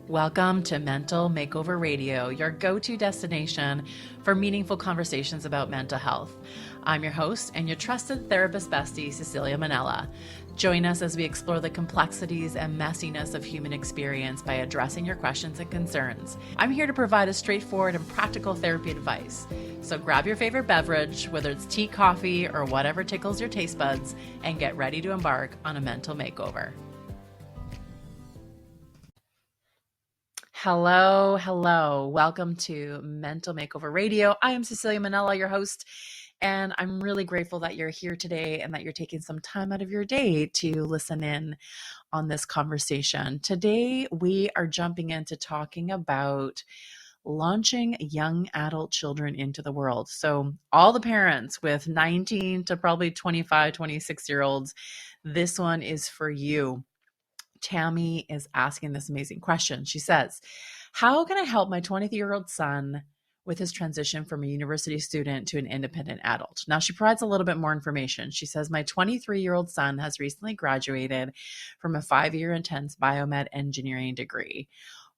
Welcome to Mental Makeover Radio, your go-to destination for meaningful conversations about mental health. I'm your host and your trusted therapist bestie, Cecilia Manella. Join us as we explore the complexities and messiness of human experience by addressing your questions and concerns. I'm here to provide a straightforward and practical therapy advice. So grab your favorite beverage, whether it's tea, coffee, or whatever tickles your taste buds, and get ready to embark on a mental makeover. Hello. Welcome to Mental Makeover Radio. I am Cecilia Manella, your host, and I'm really grateful that you're here today and that you're taking some time out of your day to listen in on this conversation. Today, we are jumping into talking about launching young adult children into the world. So all the parents with 19 to probably 25, 26-year-olds, this one is for you. Tami is asking this amazing question. She says, how can I help my 23-year-old son with his transition from a university student to an independent adult? Now, she provides a little bit more information. She says, my 23-year-old son has recently graduated from a 5-year intense biomed engineering degree,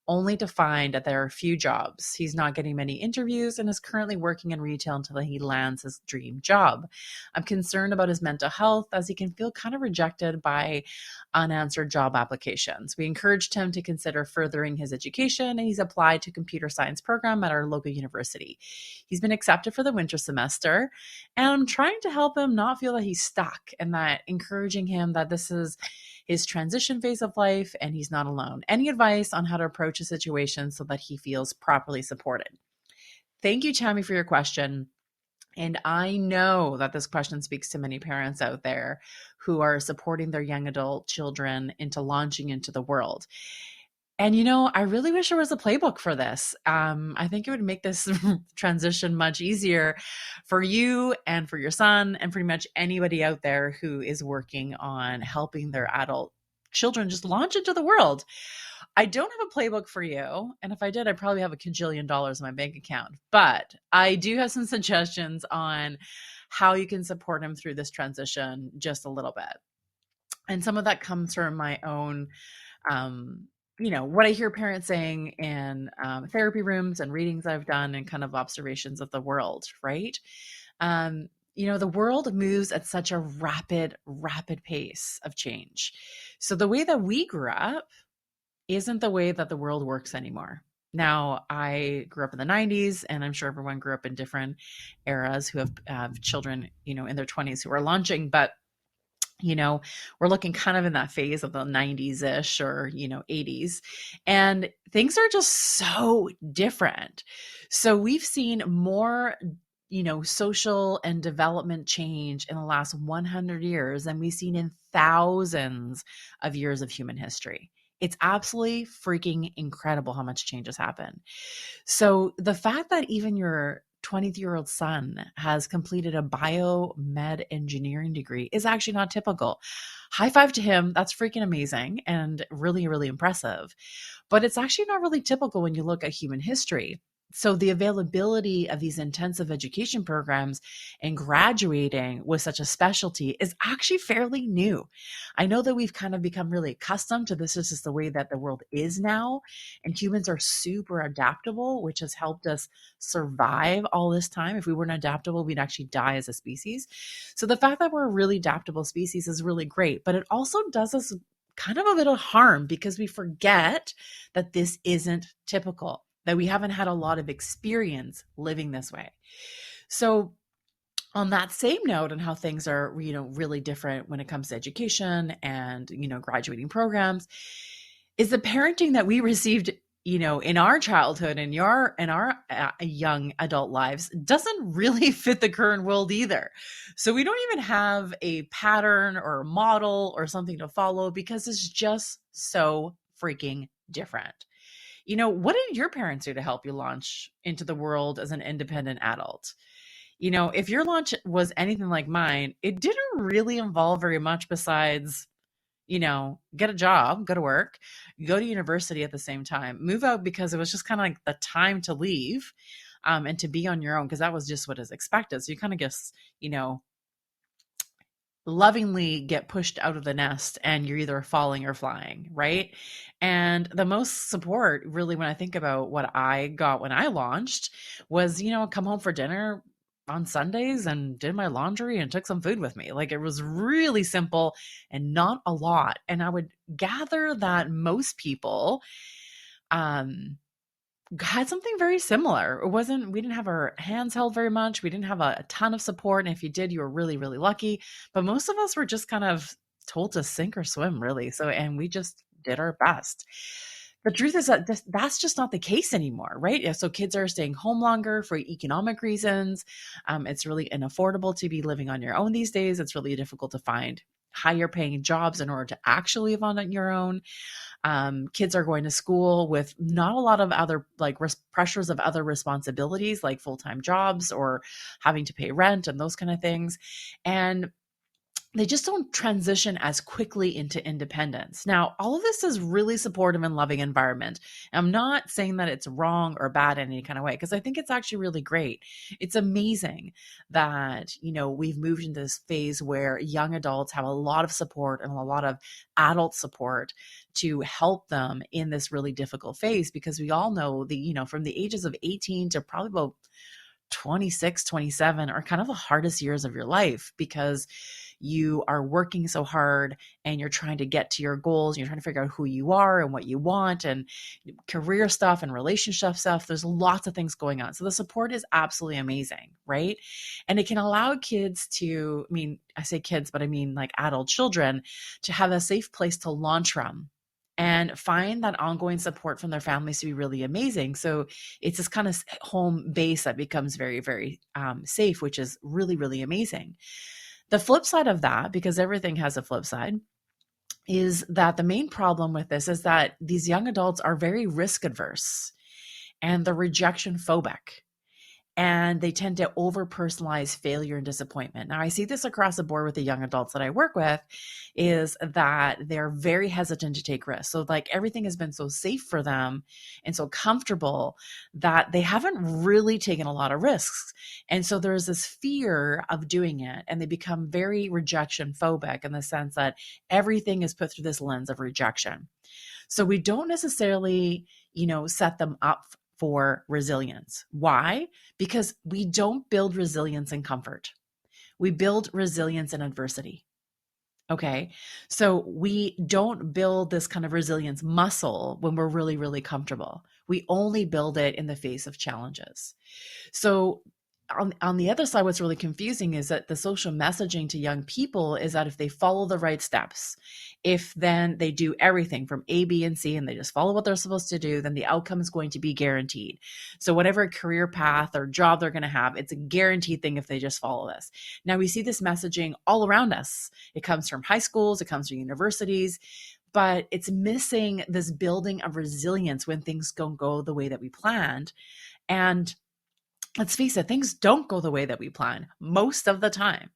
only to find that there are few jobs. He's not getting many interviews and is currently working in retail until he lands his dream job. I'm concerned about his mental health as he can feel kind of rejected by unanswered job applications. We encouraged him to consider furthering his education, and he's applied to a computer science program at our local university. He's been accepted for the winter semester, and I'm trying to help him not feel that he's stuck and that encouraging him that this is his transition phase of life and he's not alone. Any advice on how to approach a situation so that he feels properly supported? Thank you, Tami, for your question. And I know that this question speaks to many parents out there who are supporting their young adult children into launching into the world. And, I really wish there was a playbook for this. I think it would make this transition much easier for you and for your son and pretty much anybody out there who is working on helping their adult children just launch into the world. I don't have a playbook for you. And if I did, I'd probably have $1 kajillion in my bank account. But I do have some suggestions on how you can support him through this transition just a little bit. And some of that comes from my own what I hear parents saying in therapy rooms and readings I've done and kind of observations of the world, right? The world moves at such a rapid pace of change. So the way that we grew up isn't the way that the world works anymore. Now, I grew up in the 90s, and I'm sure everyone grew up in different eras who have children, in their 20s who are launching, but we're looking kind of in that phase of the 90s-ish or, 80s. And things are just so different. So we've seen more, social and development change in the last 100 years than we've seen in thousands of years of human history. It's absolutely freaking incredible how much change has happened. So the fact that even your 23-year-old son has completed a biomed engineering degree is actually not typical. High five to him. That's freaking amazing and really, really impressive. But it's actually not really typical when you look at human history. So the availability of these intensive education programs and graduating with such a specialty is actually fairly new. I know that we've kind of become really accustomed to this is just the way that the world is now, and humans are super adaptable, which has helped us survive all this time. If we weren't adaptable, we'd actually die as a species. So the fact that we're a really adaptable species is really great, but it also does us kind of a little harm because we forget that this isn't typical, that we haven't had a lot of experience living this way. So on that same note, and how things are, really different when it comes to education and, graduating programs, is the parenting that we received, in our childhood and our young adult lives doesn't really fit the current world either. So we don't even have a pattern or a model or something to follow because it's just so freaking different. What did your parents do to help you launch into the world as an independent adult? If your launch was anything like mine, it didn't really involve very much besides, get a job, go to work, go to university at the same time, move out because it was just kind of like the time to leave and to be on your own because that was just what is expected. So you kind of just, lovingly get pushed out of the nest and you're either falling or flying, right? And the most support, really, when I think about what I got when I launched, was, come home for dinner on Sundays and did my laundry and took some food with me. Like, it was really simple and not a lot. And I would gather that most people, um, had something very similar. We didn't have our hands held very much. We didn't have a ton of support. And if you did, you were really, really lucky. But most of us were just kind of told to sink or swim, really. So, and we just did our best. The truth is that that's just not the case anymore, right? So kids are staying home longer for economic reasons. It's really unaffordable to be living on your own these days. It's really difficult to find higher paying jobs in order to actually live on your own. Kids are going to school with not a lot of other pressures of other responsibilities like full-time jobs or having to pay rent and those kind of things. And they just don't transition as quickly into independence. Now, all of this is really supportive and loving environment. I'm not saying that it's wrong or bad in any kind of way, because I think it's actually really great. It's amazing that, we've moved into this phase where young adults have a lot of support and a lot of adult support to help them in this really difficult phase, because we all know from the ages of 18 to probably about 26, 27 are kind of the hardest years of your life, because you are working so hard and you're trying to get to your goals. You're trying to figure out who you are and what you want, and career stuff and relationship stuff. There's lots of things going on. So the support is absolutely amazing, right? And it can allow kids to, I say kids, but I mean like adult children, to have a safe place to launch from and find that ongoing support from their families to be really amazing. So it's this kind of home base that becomes very, very safe, which is really, really amazing. The flip side of that, because everything has a flip side, is that the main problem with this is that these young adults are very risk adverse and they're rejection phobic. And they tend to over personalize failure and disappointment. Now, I see this across the board with the young adults that I work with, is that they're very hesitant to take risks. So like everything has been so safe for them and so comfortable that they haven't really taken a lot of risks. And so there's this fear of doing it, and they become very rejection phobic in the sense that everything is put through this lens of rejection. So we don't necessarily, set them up for resilience. Why? Because we don't build resilience in comfort. We build resilience in adversity. Okay. So we don't build this kind of resilience muscle when we're really, really comfortable. We only build it in the face of challenges. So on the other side, what's really confusing is that the social messaging to young people is that if they follow the right steps, if then they do everything from A, B, and C, and they just follow what they're supposed to do, then the outcome is going to be guaranteed. So whatever career path or job they're going to have, it's a guaranteed thing if they just follow this. Now we see this messaging all around us. It comes from high schools, it comes from universities, but it's missing this building of resilience when things don't go the way that we planned. And let's face it, things don't go the way that we plan most of the time.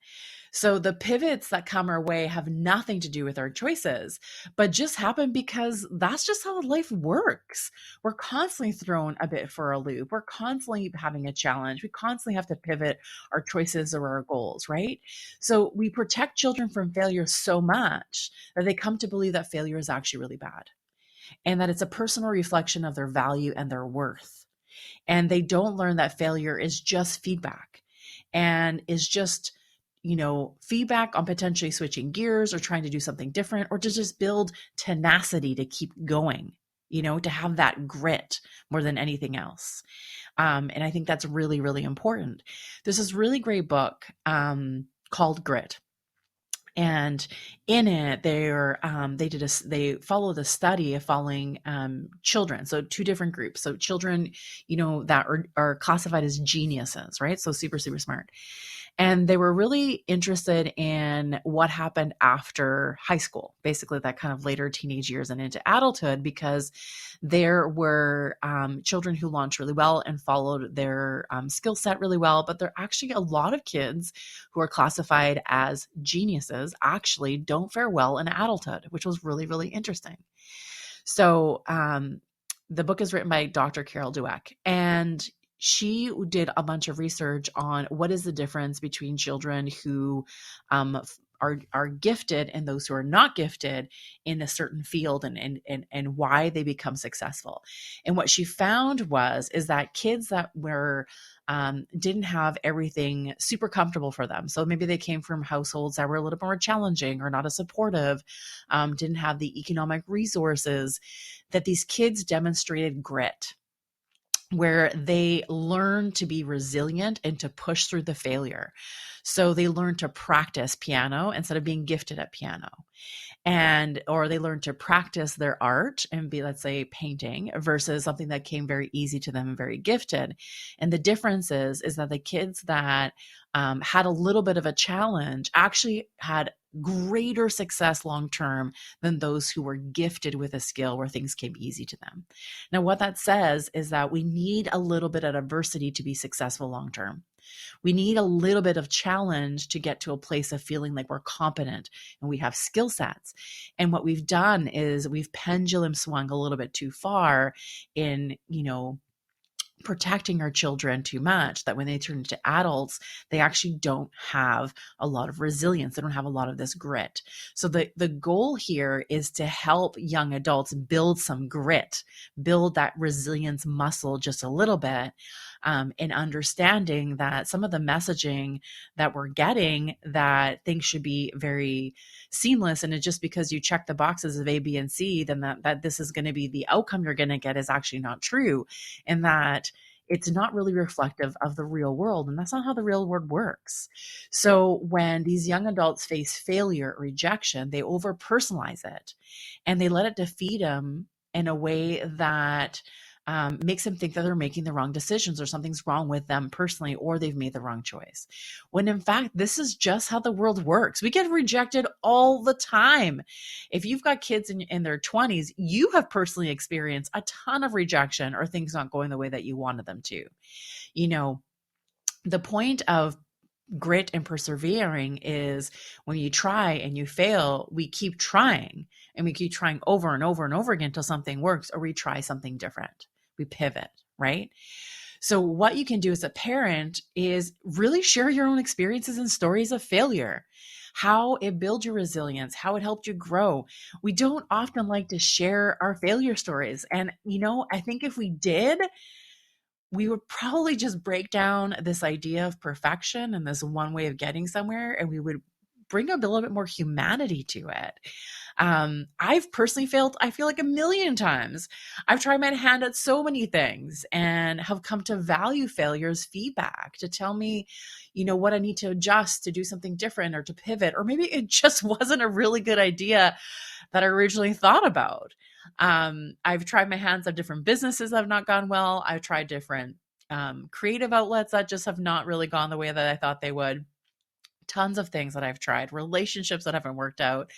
So the pivots that come our way have nothing to do with our choices, but just happen because that's just how life works. We're constantly thrown a bit for a loop. We're constantly having a challenge. We constantly have to pivot our choices or our goals, right? So we protect children from failure so much that they come to believe that failure is actually really bad, and that it's a personal reflection of their value and their worth. And they don't learn that failure is just feedback, and is just, feedback on potentially switching gears or trying to do something different, or to just build tenacity to keep going, to have that grit more than anything else. And I think that's really, really important. There's this really great book called Grit. And in it, they follow the study of following children. So two different groups. So children, that are classified as geniuses, right? So super, super smart. And they were really interested in what happened after high school, basically that kind of later teenage years and into adulthood, because there were children who launched really well and followed their skill set really well. But there are actually a lot of kids who are classified as geniuses actually don't fare well in adulthood, which was really, really interesting. So the book is written by Dr. Carol Dweck, and she did a bunch of research on what is the difference between children who are gifted and those who are not gifted in a certain field, and why they become successful. And what she found is that kids that were didn't have everything super comfortable for them. So maybe they came from households that were a little bit more challenging or not as supportive, didn't have the economic resources, that these kids demonstrated grit, where they learn to be resilient and to push through the failure. So they learn to practice piano instead of being gifted at piano. Or they learn to practice their art and be, let's say, painting versus something that came very easy to them and very gifted. And the difference is that the kids that had a little bit of a challenge actually had greater success long-term than those who were gifted with a skill where things came easy to them. Now, what that says is that we need a little bit of adversity to be successful long-term. We need a little bit of challenge to get to a place of feeling like we're competent and we have skill sets. And what we've done is we've pendulum swung a little bit too far in, protecting our children too much, that when they turn into adults, they actually don't have a lot of resilience. They don't have a lot of this grit. So the goal here is to help young adults build some grit, build that resilience muscle just a little bit, in understanding that some of the messaging that we're getting, that things should be very seamless, and it's just because you check the boxes of A, B, and C, then that this is going to be the outcome you're going to get, is actually not true. And that it's not really reflective of the real world. And that's not how the real world works. So when these young adults face failure or rejection, they over personalize it and they let it defeat them in a way that makes them think that they're making the wrong decisions, or something's wrong with them personally, or they've made the wrong choice. When in fact, this is just how the world works. We get rejected all the time. If you've got kids in their 20s, you have personally experienced a ton of rejection or things not going the way that you wanted them to. The point of grit and persevering is when you try and you fail, we keep trying, and we keep trying over and over and over again until something works, or we try something different. We pivot, right? So what you can do as a parent is really share your own experiences and stories of failure, how it built your resilience, how it helped you grow. We don't often like to share our failure stories. And, I think if we did, we would probably just break down this idea of perfection and this one way of getting somewhere, and we would bring a little bit more humanity to it. I've personally failed, I feel like, a million times. I've tried my hand at so many things and have come to value failure as feedback to tell me, what I need to adjust to do something different, or to pivot, or maybe it just wasn't a really good idea that I originally thought about. I've tried my hands at different businesses that have not gone well. I've tried different creative outlets that just have not really gone the way that I thought they would. Tons of things that I've tried, relationships that haven't worked out.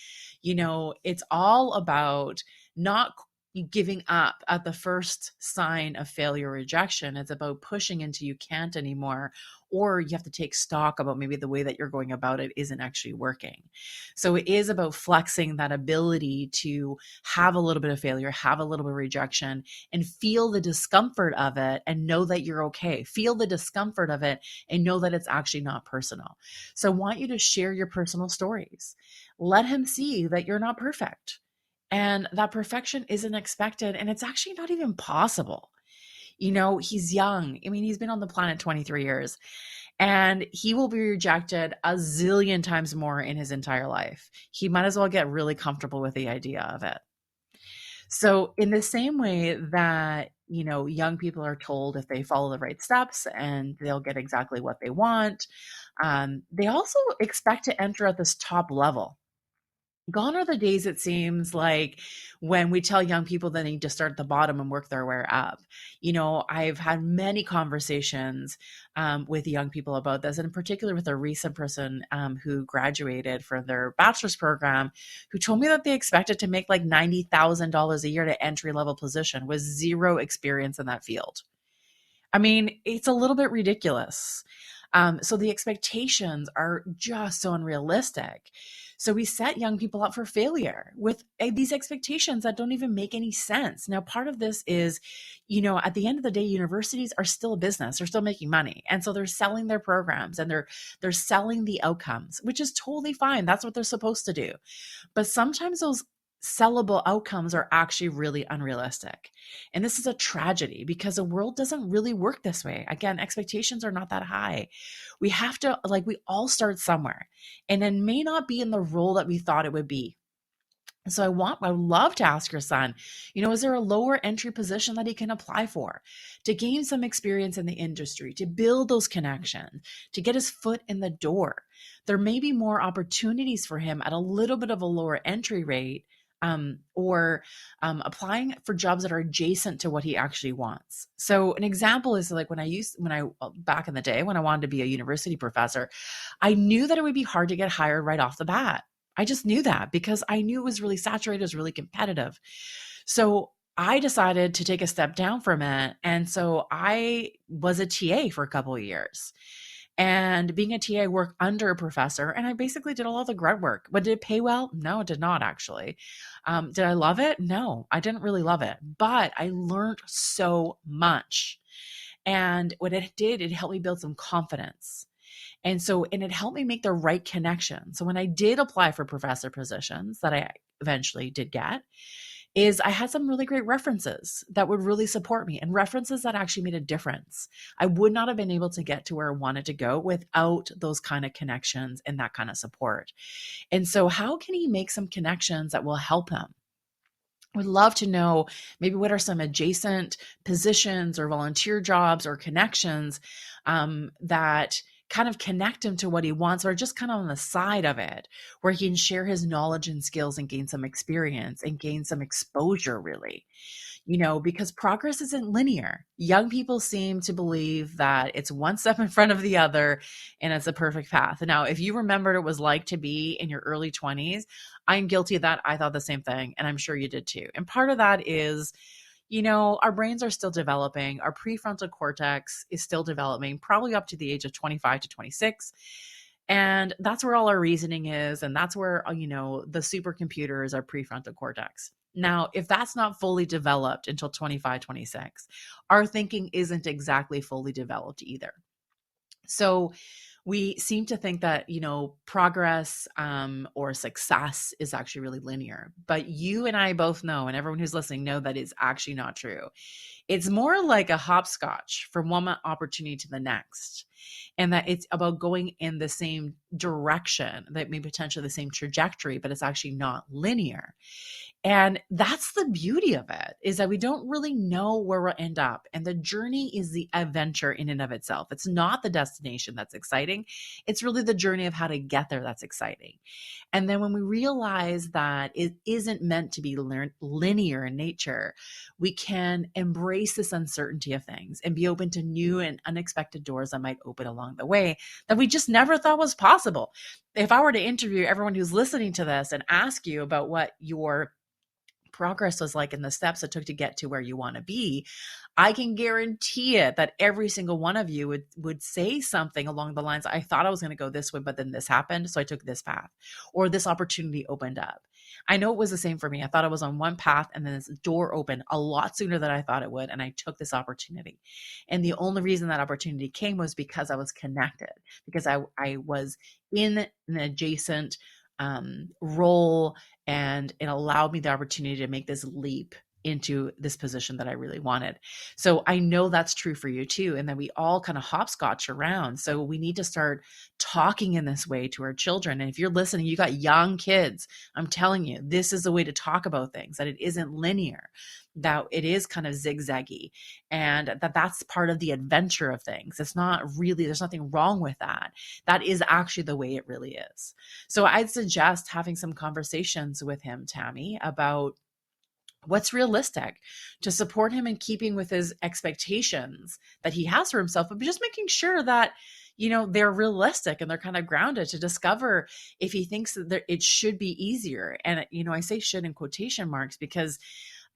It's all about not giving up at the first sign of failure or rejection. It's about pushing until you can't anymore, or you have to take stock about maybe the way that you're going about it isn't actually working. So it is about flexing that ability to have a little bit of failure, have a little bit of rejection, and feel the discomfort of it and know that you're okay. Feel the discomfort of it and know that it's actually not personal. So I want you to share your personal stories. Let him see that you're not perfect, and that perfection isn't expected, and it's actually not even possible. He's young. I mean, he's been on the planet 23 years, and he will be rejected a zillion times more in his entire life. He might as well get really comfortable with the idea of it. So in the same way that, young people are told if they follow the right steps and they'll get exactly what they want, they also expect to enter at this top level. Gone are the days, it seems like, when we tell young people they need to start at the bottom and work their way up. I've had many conversations with young people about this, and in particular with a recent person who graduated for their bachelor's program, who told me that they expected to make like $90,000 a year to entry level position with zero experience in that field. I mean, it's a little bit ridiculous. So the expectations are just so unrealistic. So we set young people up for failure with these expectations that don't even make any sense. Now, part of this is, at the end of the day, universities are still a business. They're still making money. And so they're selling their programs and they're selling the outcomes, which is totally fine. That's what they're supposed to do. But sometimes those sellable outcomes are actually really unrealistic. And this is a tragedy because the world doesn't really work this way. Again, expectations are not that high. We have to, we all start somewhere and it may not be in the role that we thought it would be. So I would love to ask your son, is there a lower entry position that he can apply for to gain some experience in the industry, to build those connections, to get his foot in the door? There may be more opportunities for him at a little bit of a lower entry rate, or applying for jobs that are adjacent to what he actually wants. So an example is like back in the day when I wanted to be a university professor, I knew that it would be hard to get hired right off the bat. I just knew that because I knew it was really saturated, it was really competitive. So I decided to take a step down from it. And so I was a TA for a couple of years. And being a TA, I worked under a professor and I basically did all the grunt work. But did it pay well? No, it did not actually. Did I love it? No, I didn't really love it, but I learned so much. And what it did, it helped me build some confidence. And it helped me make the right connection. So when I did apply for professor positions that I eventually did get, I had some really great references that would really support me and references that actually made a difference. I would not have been able to get to where I wanted to go without those kind of connections and that kind of support. And so how can he make some connections that will help him? Would love to know maybe what are some adjacent positions or volunteer jobs or connections that kind of connect him to what he wants, or just kind of on the side of it, where he can share his knowledge and skills and gain some experience and gain some exposure, really. Because progress isn't linear. Young people seem to believe that it's one step in front of the other and it's a perfect path. Now, if you remembered what it was like to be in your early 20s, I'm guilty of that. I thought the same thing, and I'm sure you did too. And part of that is, our brains are still developing. Our prefrontal cortex is still developing, probably up to the age of 25 to 26. And that's where all our reasoning is. And that's where, the supercomputer is our prefrontal cortex. Now, if that's not fully developed until 25, 26, our thinking isn't exactly fully developed either. So we seem to think that, progress or success is actually really linear. But you and I both know, and everyone who's listening know, that it's actually not true. It's more like a hopscotch from one opportunity to the next. And that it's about going in the same direction, that may potentially the same trajectory, but it's actually not linear. And that's the beauty of it, is that we don't really know where we'll end up. And the journey is the adventure in and of itself. It's not the destination that's exciting. It's really the journey of how to get there that's exciting. And then when we realize that it isn't meant to be linear in nature, we can embrace this uncertainty of things and be open to new and unexpected doors that might open along the way that we just never thought was possible. If I were to interview everyone who's listening to this and ask you about what your progress was like and the steps it took to get to where you want to be, I can guarantee it that every single one of you would say something along the lines, I thought I was going to go this way, but then this happened, so I took this path, or this opportunity opened up. I know it was the same for me. I thought I was on one path and then this door opened a lot sooner than I thought it would, and I took this opportunity. And the only reason that opportunity came was because I was connected, because I was in an adjacent role, and it allowed me the opportunity to make this leap into this position that I really wanted. So I know that's true for you too. And that we all kind of hopscotch around. So we need to start talking in this way to our children. And if you're listening, you got young kids, I'm telling you, this is the way to talk about things, that it isn't linear, that it is kind of zigzaggy, and that's part of the adventure of things. It's not really, there's nothing wrong with that. That is actually the way it really is. So I'd suggest having some conversations with him, Tami, about what's realistic to support him in keeping with his expectations that he has for himself, but just making sure that, they're realistic and they're kind of grounded, to discover if he thinks that it should be easier. And, I say should in quotation marks because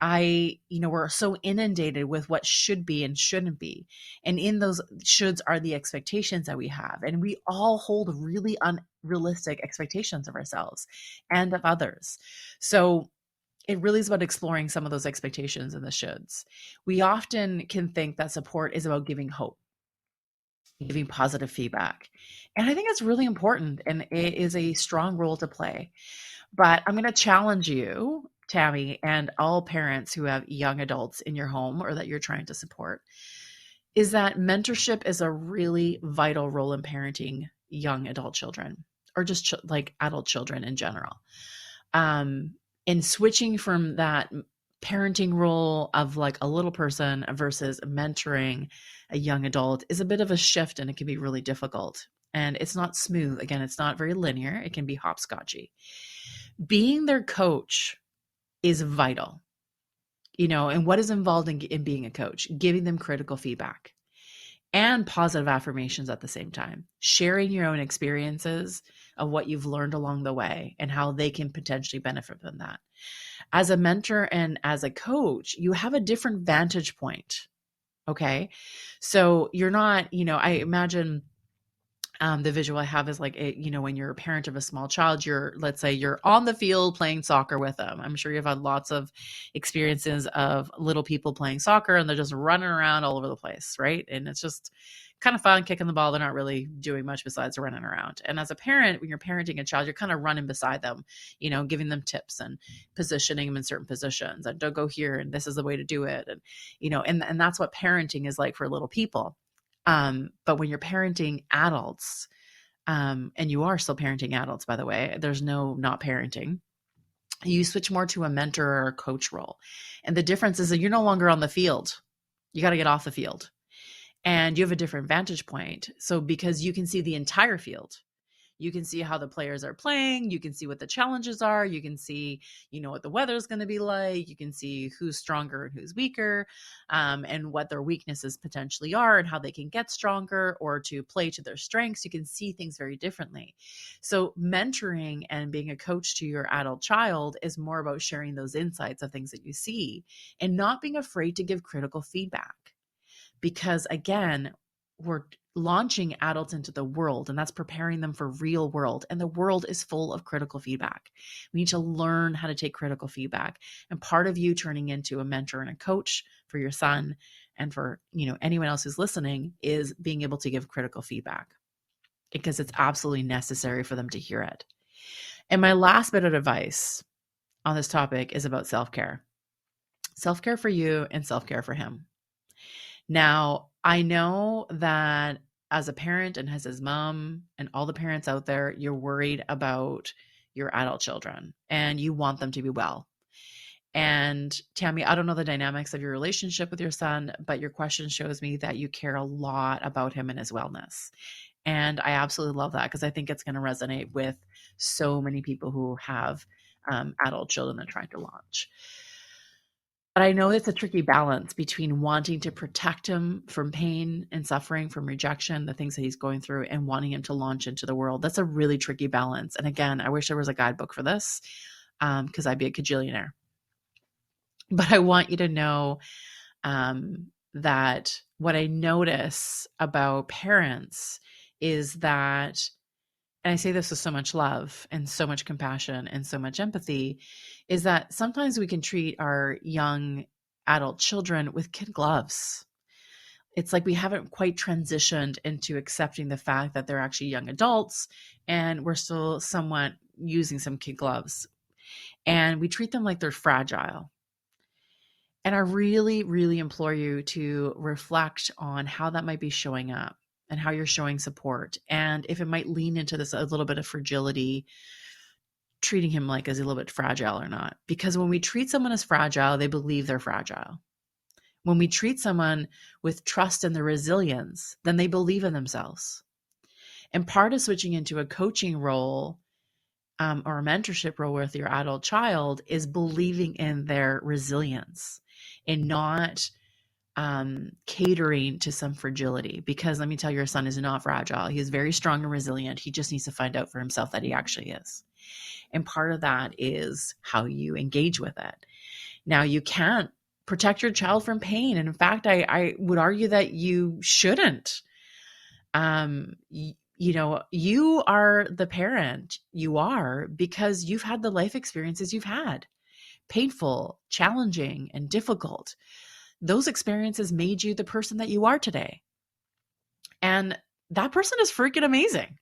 we're so inundated with what should be and shouldn't be. And in those shoulds are the expectations that we have. And we all hold really unrealistic expectations of ourselves and of others. So it really is about exploring some of those expectations and the shoulds. We often can think that support is about giving hope, giving positive feedback. And I think it's really important, and it is a strong role to play. But I'm going to challenge you, Tami, and all parents who have young adults in your home or that you're trying to support, is that mentorship is a really vital role in parenting young adult children, or just like adult children in general. And switching from that parenting role of like a little person versus mentoring a young adult is a bit of a shift, and it can be really difficult. And it's not smooth. Again, it's not very linear. It can be hopscotchy. Being their coach is vital, and what is involved in being a coach? Giving them critical feedback and positive affirmations at the same time, sharing your own experiences of what you've learned along the way and how they can potentially benefit from that. As a mentor and as a coach, you have a different vantage point. Okay. So you're not, I imagine the visual I have is like, when you're a parent of a small child, let's say you're on the field playing soccer with them. I'm sure you've had lots of experiences of little people playing soccer and they're just running around all over the place, right? And it's just kind of fun kicking the ball. They're not really doing much besides running around. And as a parent, when you're parenting a child, you're kind of running beside them, giving them tips and positioning them in certain positions, and don't go here, and this is the way to do it. And that's what parenting is like for little people. But when you're parenting adults, and you are still parenting adults, by the way, there's no not parenting, you switch more to a mentor or a coach role. And the difference is that you're no longer on the field. You got to get off the field, and you have a different vantage point. So because you can see the entire field, you can see how the players are playing. You can see what the challenges are. You can see, what the weather is going to be like. You can see who's stronger and who's weaker, and what their weaknesses potentially are and how they can get stronger or to play to their strengths. You can see things very differently. So mentoring and being a coach to your adult child is more about sharing those insights of things that you see and not being afraid to give critical feedback. Because again, we're launching adults into the world, and that's preparing them for real world. And the world is full of critical feedback. We need to learn how to take critical feedback. And part of you turning into a mentor and a coach for your son and for, anyone else who's listening is being able to give critical feedback, because it's absolutely necessary for them to hear it. And my last bit of advice on this topic is about self-care. Self-care for you and self-care for him. Now, I know that as a parent and as his mom and all the parents out there, you're worried about your adult children and you want them to be well. And Tami, I don't know the dynamics of your relationship with your son, but your question shows me that you care a lot about him and his wellness. And I absolutely love that, because I think it's going to resonate with so many people who have adult children they're trying to launch. But I know it's a tricky balance between wanting to protect him from pain and suffering, from rejection, the things that he's going through, and wanting him to launch into the world. That's a really tricky balance. And again, I wish there was a guidebook for this, because I'd be a cajillionaire. But I want you to know that what I notice about parents is that, and I say this with so much love and so much compassion and so much empathy, is that sometimes we can treat our young adult children with kid gloves. It's like we haven't quite transitioned into accepting the fact that they're actually young adults, and we're still somewhat using some kid gloves. And we treat them like they're fragile. And I really, really implore you to reflect on how that might be showing up and how you're showing support. And if it might lean into this a little bit of fragility, treating him like is he a little bit fragile or not. Because when we treat someone as fragile, they believe they're fragile. When we treat someone with trust in their resilience, then they believe in themselves. And part of switching into a coaching role or a mentorship role with your adult child is believing in their resilience and not catering to some fragility. Because let me tell you, your son is not fragile. He is very strong and resilient. He just needs to find out for himself that he actually is. And part of that is how you engage with it. Now, you can't protect your child from pain. And in fact, I would argue that you shouldn't. You are the parent you are because you've had the life experiences you've had, painful, challenging, and difficult. Those experiences made you the person that you are today. And that person is freaking amazing.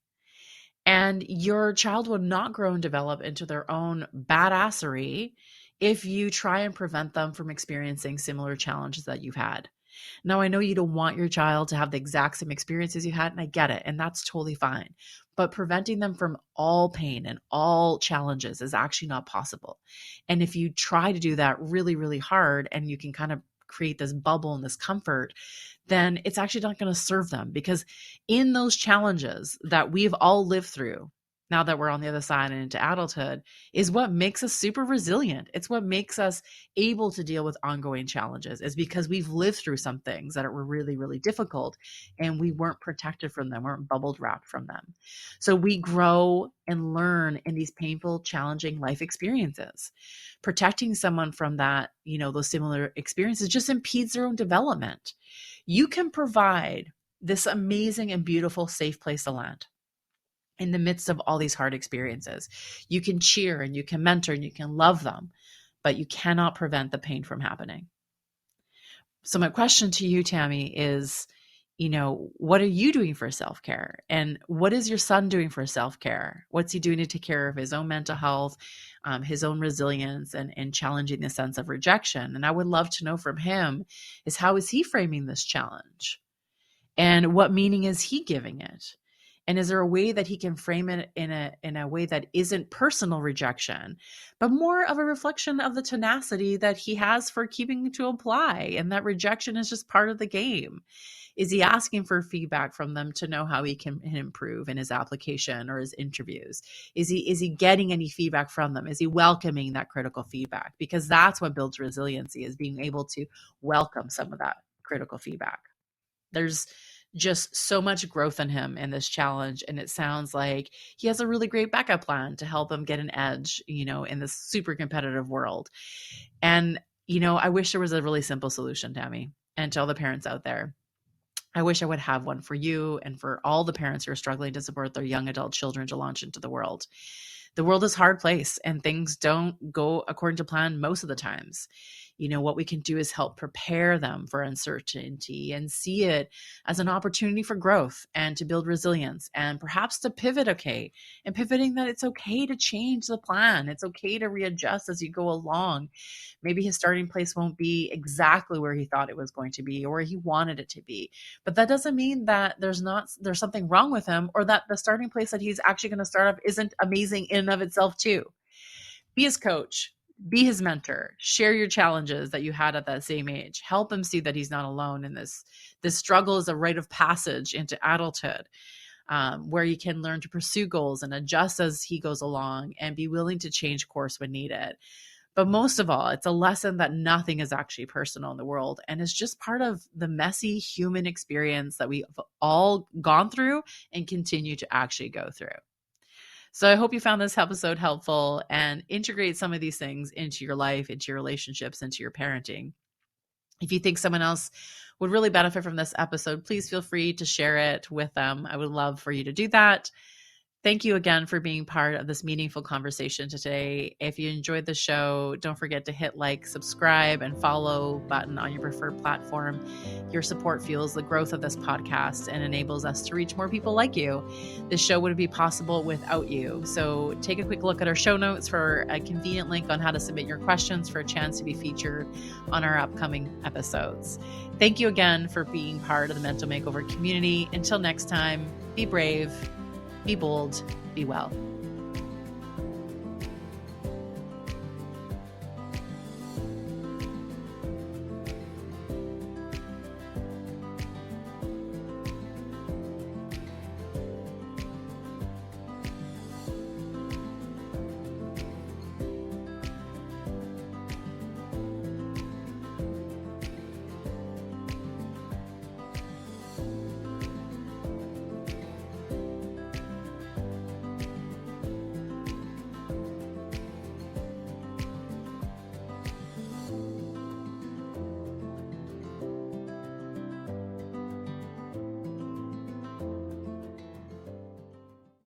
And your child will not grow and develop into their own badassery if you try and prevent them from experiencing similar challenges that you've had. Now, I know you don't want your child to have the exact same experiences you had, and I get it, and that's totally fine. But preventing them from all pain and all challenges is actually not possible. And if you try to do that really, really hard, and you can kind of create this bubble and this comfort, then it's actually not going to serve them, because in those challenges that we've all lived through, now that we're on the other side and into adulthood, is what makes us super resilient. It's what makes us able to deal with ongoing challenges, is because we've lived through some things that were really, really difficult and we weren't protected from them, weren't bubbled wrapped from them. So we grow and learn in these painful, challenging life experiences. Protecting someone from that, those similar experiences just impedes their own development. You can provide this amazing and beautiful safe place to land in the midst of all these hard experiences. You can cheer and you can mentor and you can love them, but you cannot prevent the pain from happening. So my question to you, Tami, is, what are you doing for self-care? And what is your son doing for self-care? What's he doing to take care of his own mental health, his own resilience, and challenging the sense of rejection? And I would love to know from him is, how is he framing this challenge? And what meaning is he giving it? And is there a way that he can frame it in a way that isn't personal rejection, but more of a reflection of the tenacity that he has for keeping to apply, and that rejection is just part of the game? Is he asking for feedback from them to know how he can improve in his application or his interviews? Is he getting any feedback from them? Is he welcoming that critical feedback? Because that's what builds resiliency, is being able to welcome some of that critical feedback. There's just so much growth in him in this challenge. And it sounds like he has a really great backup plan to help him get an edge, in this super competitive world. And, I wish there was a really simple solution, Tami, and to all the parents out there. I wish I would have one for you and for all the parents who are struggling to support their young adult children to launch into the world. The world is a hard place and things don't go according to plan most of the times. What we can do is help prepare them for uncertainty and see it as an opportunity for growth and to build resilience, and perhaps to pivot, and pivoting that it's okay to change the plan. It's okay to readjust as you go along. Maybe his starting place won't be exactly where he thought it was going to be or where he wanted it to be. But that doesn't mean that there's something wrong with him, or that the starting place that he's actually going to start off isn't amazing in and of itself too. Be his coach. Be his mentor. Share your challenges that you had at that same age. Help him see that he's not alone in this. This struggle is a rite of passage into adulthood, where you can learn to pursue goals and adjust as he goes along and be willing to change course when needed. But most of all, it's a lesson that nothing is actually personal in the world, and it's just part of the messy human experience that we've all gone through and continue to actually go through. So I hope you found this episode helpful and integrate some of these things into your life, into your relationships, into your parenting. If you think someone else would really benefit from this episode, please feel free to share it with them. I would love for you to do that. Thank you again for being part of this meaningful conversation today. If you enjoyed the show, don't forget to hit like, subscribe, and follow button on your preferred platform. Your support fuels the growth of this podcast and enables us to reach more people like you. This show wouldn't be possible without you. So take a quick look at our show notes for a convenient link on how to submit your questions for a chance to be featured on our upcoming episodes. Thank you again for being part of the Mental Makeover community. Until next time, be brave, be bold, be well.